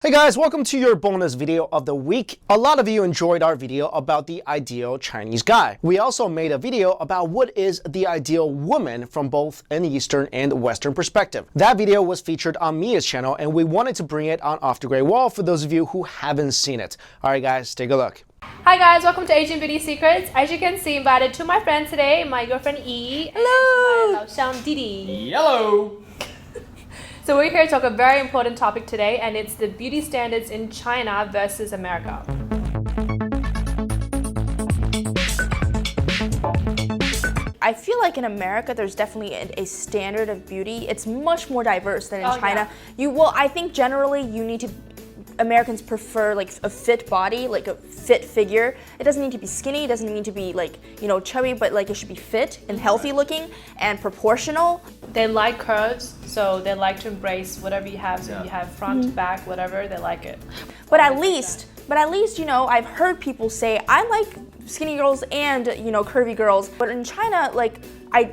Hey guys, welcome to your bonus video of the week. A lot of you enjoyed our video about the ideal Chinese guy. We also made a video about what is the ideal woman from both an Eastern and Western perspective. That video was featured on Mia's channel and we wanted to bring it on Off the Gray Wall for those of you who haven't seen it. Alright guys, take a look. Hi guys, welcome to Asian Beauty Secrets. As you can see, invited to my friends today, my girlfriend E. Hello! And my Laoxiang Didi. Hello! So we're here to talk a very important topic today, and it's the beauty standards in China versus America. I feel like in America, there's definitely a standard of beauty. It's much more diverse than in China. Yeah. I think generally Americans prefer like a fit body, like a fit figure. It doesn't need to be skinny, it doesn't need to be like, chubby, but like it should be fit and healthy looking and proportional. They like curves, so they like to embrace whatever you have. So you have front, back, whatever, they like it. But at least, I've heard people say, I like skinny girls and, curvy girls. But in China, like, I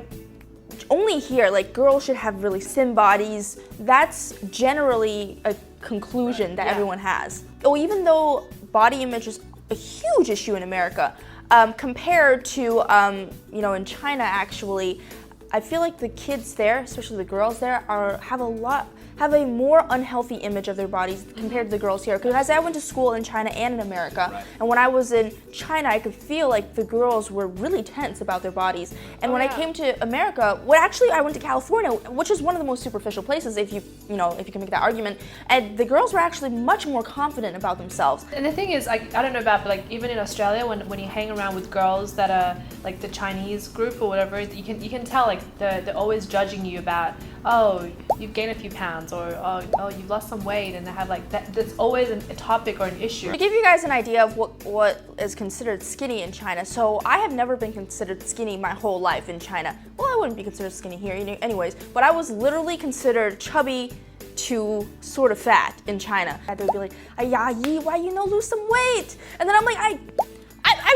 only hear, like, girls should have really thin bodies. That's generally a conclusion that everyone has. Even though body image is a huge issue in America, compared to, in China, actually, I feel like the kids there, especially the girls there, have a more unhealthy image of their bodies compared to the girls here. Because I went to school in China and in America, and when I was in China, I could feel like the girls were really tense about their bodies. And when I came to America, I went to California, which is one of the most superficial places, if you can make that argument. And the girls were actually much more confident about themselves. And the thing is, I don't know about, but like even in Australia, when you hang around with girls that are like the Chinese group or whatever, you can tell like they're always judging you about, oh, you've gained a few pounds, or oh, you've lost some weight, and they have like that. That's always a topic or an issue. To give you guys an idea of what is considered skinny in China, so I have never been considered skinny my whole life in China. Well, I wouldn't be considered skinny here anyways, but I was literally considered chubby to sort of fat in China. They would be like, "Ay, Yi, why lose some weight?" And then I'm like, I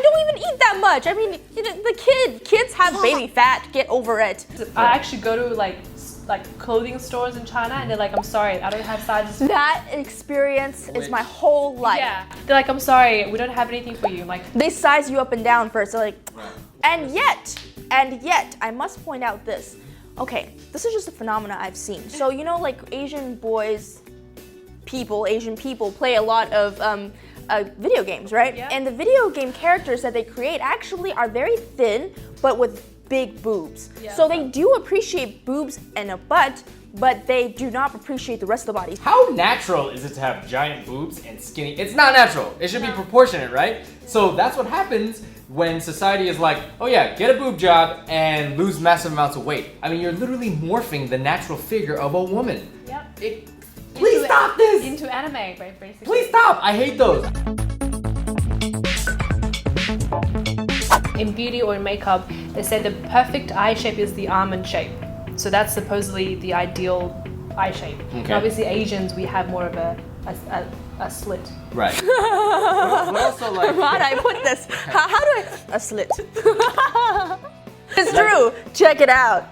don't even eat that much. I mean, the kids have baby fat. Get over it. I actually go to like clothing stores in China, and they're like, I'm sorry, I don't have sizes. That experience is my whole life. Yeah, they're like, I'm sorry, we don't have anything for you. I'm like, they size you up and down first. They're like, and yet, I must point out this. Okay, this is just a phenomena I've seen. So like Asian people play a lot of video games, right? Yeah. And the video game characters that they create actually are very thin, but with big boobs. Yeah. So they do appreciate boobs and a butt, but they do not appreciate the rest of the body. How natural is it to have giant boobs and skinny? It's not natural. It should be proportionate, right? So that's what happens when society is like, oh yeah, get a boob job and lose massive amounts of weight. I mean, you're literally morphing the natural figure of a woman. yep. Please stop this! Into anime, right, basically. Please stop! I hate those. In beauty or in makeup, they say the perfect eye shape is the almond shape. So that's supposedly the ideal eye shape. Okay. Obviously, Asians, we have more of a slit. Right. But also like... How do I put this? A slit. It's true. Check it out.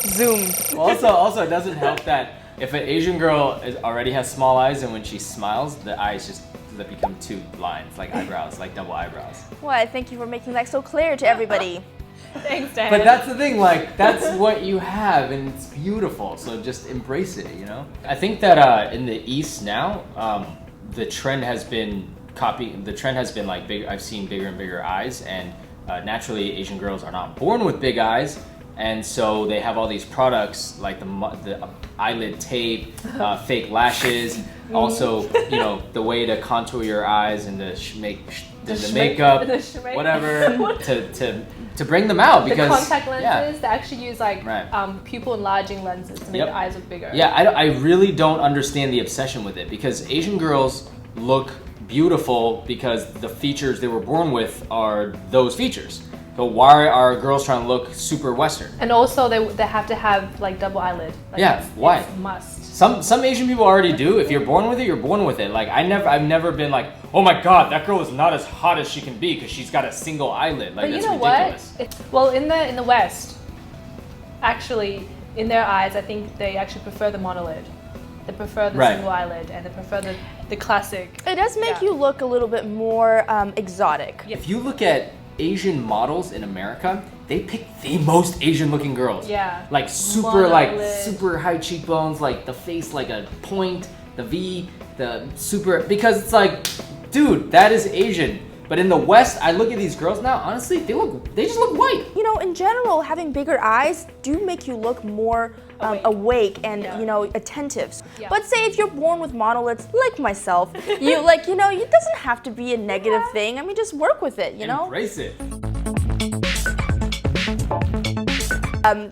Zoom. Also, it doesn't help that if an Asian girl already has small eyes, and when she smiles, the eyes just become two lines, like eyebrows, like double eyebrows. Well, thank you for making that so clear to everybody. Thanks, Dan. But that's the thing, like, that's what you have, and it's beautiful, so just embrace it, I think that in the East now, the trend has been like big. I've seen bigger and bigger eyes, and naturally Asian girls are not born with big eyes, and so they have all these products like the eyelid tape, fake lashes, also the way to contour your eyes and to make the makeup, whatever, to bring them out, because the contact lenses, they actually use like pupil enlarging lenses to make the eyes look bigger. Yeah, I really don't understand the obsession with it, because Asian girls look beautiful because the features they were born with are those features. So why are girls trying to look super Western? And also they have to have like double eyelid. Like why? It's a must. Some Asian people already do. If you're born with it, you're born with it. Like I've never been like, oh my god, that girl is not as hot as she can be because she's got a single eyelid. Like, but that's you know ridiculous. What? In the West, actually, in their eyes, I think they actually prefer the monolid. They prefer the single eyelid, and they prefer the the classic. It does make you look a little bit more exotic. If you look at Asian models in America, they pick the most Asian looking girls. Yeah. Like super like Monolith. super high cheekbones, like the face like a point, the V, the super, because it's like, dude, that is Asian. But in the West, I look at these girls now, honestly, they just look white. You know, in general, having bigger eyes do make you look more awake and, you know, attentive. Yeah. But say if you're born with monoliths, like myself, you like, you know, it doesn't have to be a negative thing. I mean, just work with it, you know? Embrace it.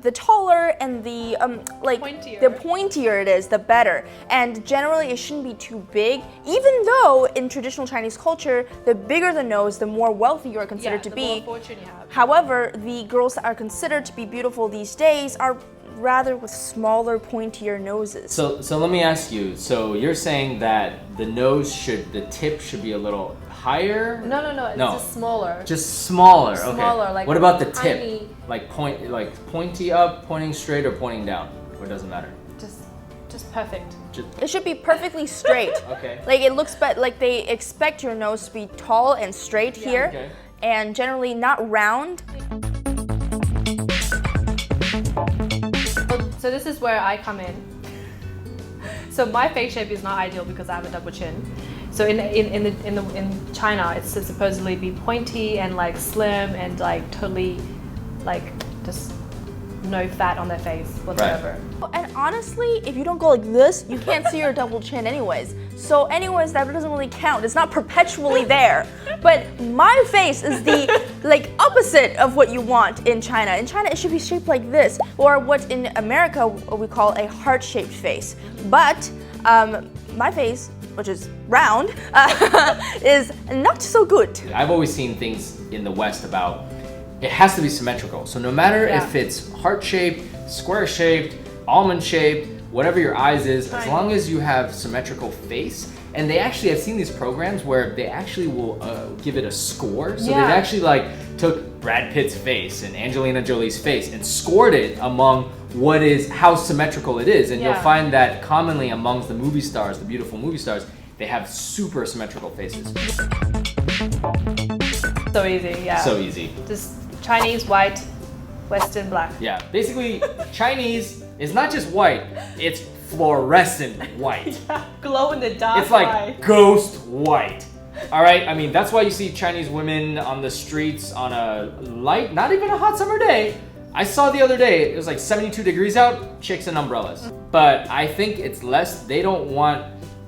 The taller and the pointier it is, the better. And generally, it shouldn't be too big. Even though in traditional Chinese culture, the bigger the nose, the more wealthy you are considered to the be. more fortune you have. However, the girls that are considered to be beautiful these days are rather with smaller, pointier noses. So let me ask you. So you're saying that the tip should be a little higher? No, it's just smaller. Just smaller. Okay. Smaller, like what about the tiny- tip? Like pointy up, pointing straight, or pointing down? Or it doesn't matter. Just perfect. It should be perfectly straight. Okay. Like it looks, like they expect your nose to be tall and straight here, Okay. and generally not round. So this is where I come in. So my face shape is not ideal because I have a double chin. So in China, it's to supposedly be pointy and like slim and like totally like just no fat on their face whatsoever. And honestly, if you don't go like this, you can't see your double chin anyways. So anyways, that doesn't really count. It's not perpetually there. But my face is the like opposite of what you want in China. In China, it should be shaped like this, or what in America we call a heart-shaped face. But my face, which is round, is not so good. I've always seen things in the West about it has to be symmetrical. So no matter if it's heart-shaped, square-shaped, almond-shaped, whatever your eyes is, as long as you have symmetrical face. And they actually, I've seen these programs where they actually will give it a score. So they've actually like took Brad Pitt's face and Angelina Jolie's face and scored it among how symmetrical it is. And you'll find that commonly amongst the movie stars, the beautiful movie stars, they have super symmetrical faces. So easy, yeah. So easy. Just Chinese white, Western black. Yeah, basically Chinese is not just white, it's fluorescent white. Glow in the dark. It's like ghost white. All right, I mean, that's why you see Chinese women on the streets on a light, not even a hot summer day. I saw the other day, it was like 72 degrees out, chicks in umbrellas. But I think it's less, they don't want,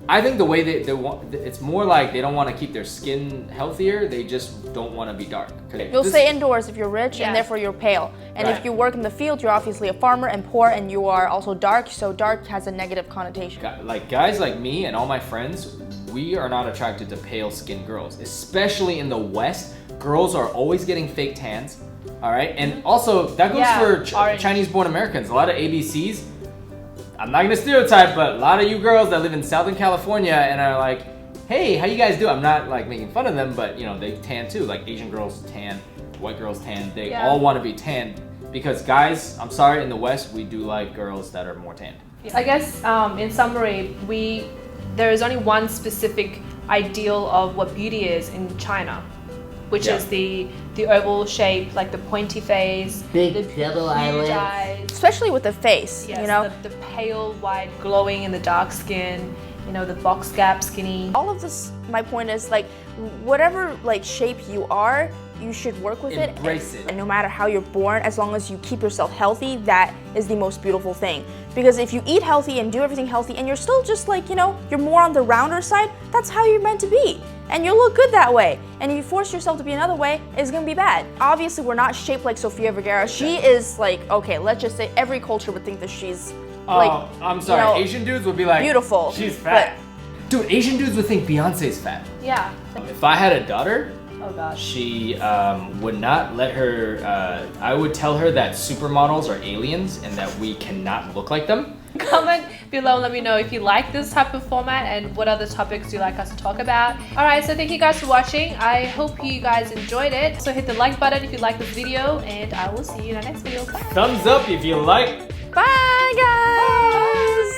I think the way they want, it's more like they don't want to keep their skin healthier, they just don't want to be dark. You'll stay indoors if you're rich and therefore you're pale. And if you work in the field, you're obviously a farmer and poor and you are also dark, so dark has a negative connotation. Like guys like me and all my friends, we are not attracted to pale skinned girls, especially in the West. Girls are always getting fake tans, all right? And also that goes for Chinese born Americans, a lot of ABCs. I'm not gonna stereotype, but a lot of you girls that live in Southern California and are like, hey, how you guys do? I'm not like making fun of them, but you know, they tan too. Like Asian girls tan, white girls tan. They all want to be tanned because guys, I'm sorry, in the West, we do like girls that are more tanned. I guess in summary, there is only one specific ideal of what beauty is in China, which is the oval shape, like the pointy face, big the double huge eyelids. eyes. Especially with the face, Yes, you know? the pale white glowing in the dark skin, you know, the box gap skinny. All of this, my point is like, whatever like shape you are, you should work with it. Embrace it. And no matter how you're born, as long as you keep yourself healthy, that is the most beautiful thing. Because if you eat healthy and do everything healthy and you're still just like, you know, you're more on the rounder side, that's how you're meant to be. And you'll look good that way. And if you force yourself to be another way, it's gonna be bad. Obviously, we're not shaped like Sofia Vergara. She is like, okay, let's just say every culture would think that she's like, I'm sorry, you know, Asian dudes would be like, beautiful. She's fat. Dude, Asian dudes would think Beyonce's fat. Yeah. If I had a daughter, Oh gosh. she would not let her, I would tell her that supermodels are aliens and that we cannot look like them. Comment below, let me know if you like this type of format and what other topics you like us to talk about. Alright, so thank you guys for watching. I hope you guys enjoyed it. So hit the like button if you like this video and I will see you in our next video. Bye! Thumbs up if you like. bye guys!